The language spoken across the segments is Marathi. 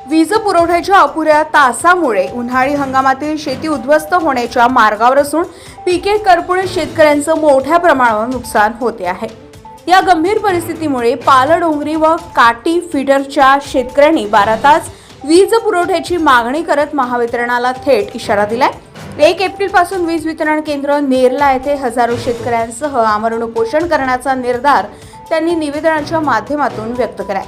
वीज पुरवठ्याच्या अपुऱ्या तासामुळे उन्हाळी हंगामातील शेती उद्ध्वस्त होण्याच्या मार्गावर असून पिके करपुणे शेतकऱ्यांचं मोठ्या प्रमाणावर नुकसान होते आहे। या गंभीर परिस्थितीमुळे पालडोंगरी व काटी फीडरच्या शेतकऱ्यांनी 12 तास वीज पुरवठ्याची मागणी करत महावितरणाला थेट इशारा दिलाय। 1 एप्रिल पासून वीज वितरण केंद्र नेरला येथे हजारो शेतकऱ्यांसह आमरण उपोषण करण्याचा निर्धार त्यांनी निवेदनाच्या माध्यमातून व्यक्त केलाय।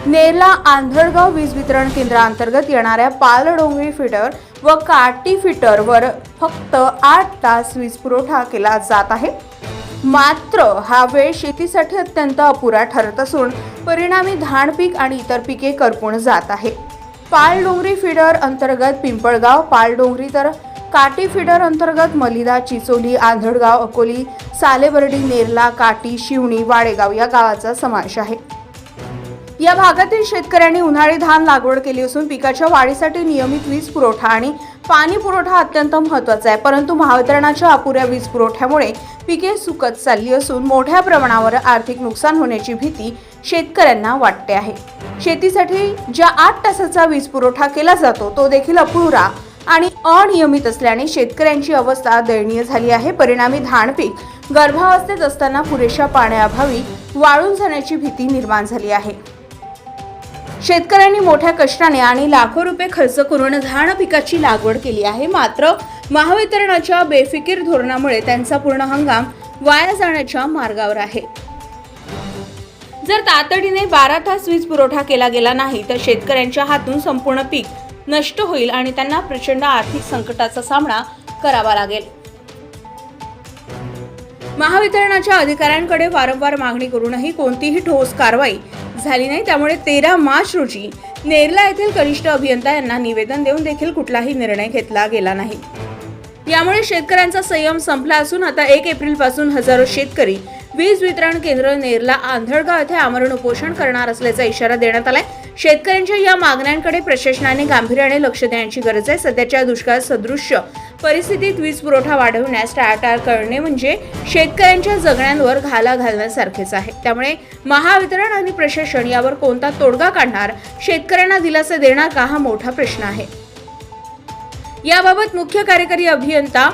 नेरला आंधळगाव वीज वितरण केंद्रांतर्गत येणाऱ्या पालडोंगरी फीडर व काटी फीडरवर फक्त 8 तास वीज पुरवठा केला जात आहे। मात्र हा वेळ शेतीसाठी अत्यंत अपुरा ठरत असून परिणामी धान पीक आणि इतर पिके करपून जात आहे। पालडोंगरी फीडर अंतर्गत पिंपळगाव पालडोंगरी तर काटी फीडर अंतर्गत मलिदा चिचोली आंधळगाव अकोली सालेबर्डी नेरला काटी शिवणी वाडेगाव या गावाचा समावेश आहे। या भागातील शेतकऱ्यांनी उन्हाळी धान लागवड केली असून पिकाच्या वाढीसाठी नियमित वीज पुरवठा आणि पाणी पुरवठा अत्यंत महत्त्वाचा आहे। परंतु महावितरणाच्या अपुऱ्या वीज पुरवठ्यामुळे पिके सुकत चालली असून मोठ्या प्रमाणावर आर्थिक नुकसान होण्याची भीती शेतकऱ्यांना वाटते आहे। शेतीसाठी ज्या 8 तासाचा वीज पुरवठा केला जातो तो देखील अपुरा आणि अनियमित असल्याने शेतकऱ्यांची अवस्था दयनीय झाली आहे। परिणामी धान पीक गर्भावस्थेत असताना पुरेशा पाण्याअभावी वाळून जाण्याची भीती निर्माण झाली आहे। शेतकऱ्यांनी मोठ्या कष्टाने आणि लाखो रुपये खर्च करून धान पिकाची लागवड केली आहे। मात्र महावितरणाच्या बेफिकीर धोरणामुळे त्यांचा पूर्ण हंगाम वाया जाण्याच्या मार्गावर आहे। जर तातडीने 12 तास वीज पुरवठा केला गेला नाही तर शेतकऱ्यांच्या हातून संपूर्ण पीक नष्ट होईल आणि त्यांना प्रचंड आर्थिक संकटाचा सामना करावा लागेल। महावितरणाच्या अधिकाऱ्यांकडे वारंवार मागणी करूनही कोणतीही ठोस कारवाई झाली नाही। त्यामुळे 13 मार्च रोजी नेरला येथील कनिष्ठ अभियंता यांना निवेदन देऊन देखील कुठलाही निर्णय घेतला गेला नाही। यामुळे शेतकऱ्यांचा संयम संपला असून आता 1 एप्रिल पासून हजारो शेतकरी वीज वितरण केंद्र नेरला आंधळगाव येथे आमरण उपोषण करणार असल्याचा इशारा देण्यात आलाय। शेतकऱ्यांच्या या मागण्यांकडे प्रशासनाने गांभीर्याने लक्ष देण्याची गरज आहे। सध्याच्या दुष्काळ सदृश्य परिस्थितीत वीज पुरवठा वाढवण्यास टाळाटाळ करणे म्हणजे शेतकऱ्यांच्या जगण्यावर घाला घालण्यासारखेच आहे। त्यामुळे महावितरण आणि प्रशासन यावर कोणता तोडगा काढणार, शेतकऱ्यांना दिलासा देणार का, हा मोठा प्रश्न आहे। याबाबत मुख्य कार्यकारी अभियंता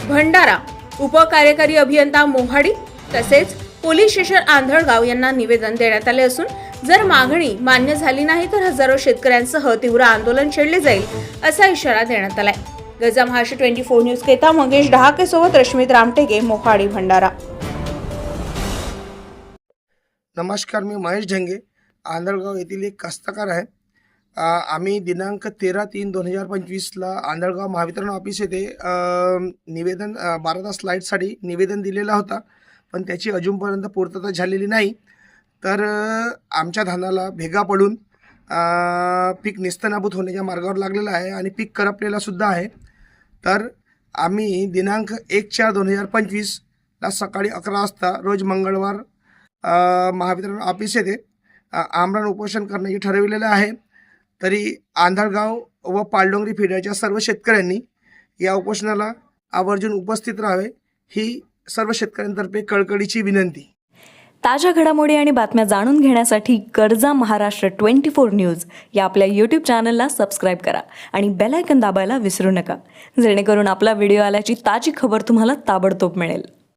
भंडारा, उपकार्यकारी अभियंता मोहाडी तसेच पोलीस स्टेशन आंधळगाव यांना निवेदन देण्यात आले असून जर मागणी मान्य झाली नाही तर हजारो शेतकऱ्यांसह तीव्र आंदोलन छेडले जाईल असा इशारा देण्यात आलाय। गजा महाराष्ट्र 24 न्यूज केता मंगेश डहाके सोबत रश्मित रामटेके, मोहाडी, भंडारा। नमस्कार, मी महेश ढंगे, आंधळगाव येथील एक कास्तकार आहे। आम्ही दिनांक 13/3/2025 ला आंधळगाव महावितरण ऑफिस येथे निवेदन 12 तास लाईटसाठी निवेदन दिलेला होता, पण त्याची अजूनपर्यंत पूर्तता झालेली नाही। तर आमच्या धानाला भेगा पडून पीक निस्तनाभूत होण्याच्या मार्गावर लागलेला आहे आणि पीक करपलेला सुद्धा आहे। तर आम्ही दिनांक 1/4/2025 ला सकाळी 11 वाजता रोज मंगळवार महावितरण ऑफिस येथे आमरण उपोषण करण्याचे ठरविलेले आहे। तरी आंधळगाव व पालडोंगरी फीडरच्या सर्व शेतकऱ्यांनी या उपोषणाला आवर्जून उपस्थित राहावे ही सर्व शेतकऱ्यांतर्फे कळकळीची विनंती। ताज्या घडामोडी आणि बातम्या जाणून घेण्यासाठी गरजा महाराष्ट्र 24 न्यूज या आपल्या YouTube चॅनलला सबस्क्राईब करा आणि बेल आयकॉन दाबायला विसरू नका, जेणेकरून आपला व्हिडिओ आल्याची ताजी खबर तुम्हाला ताबडतोब मिळेल।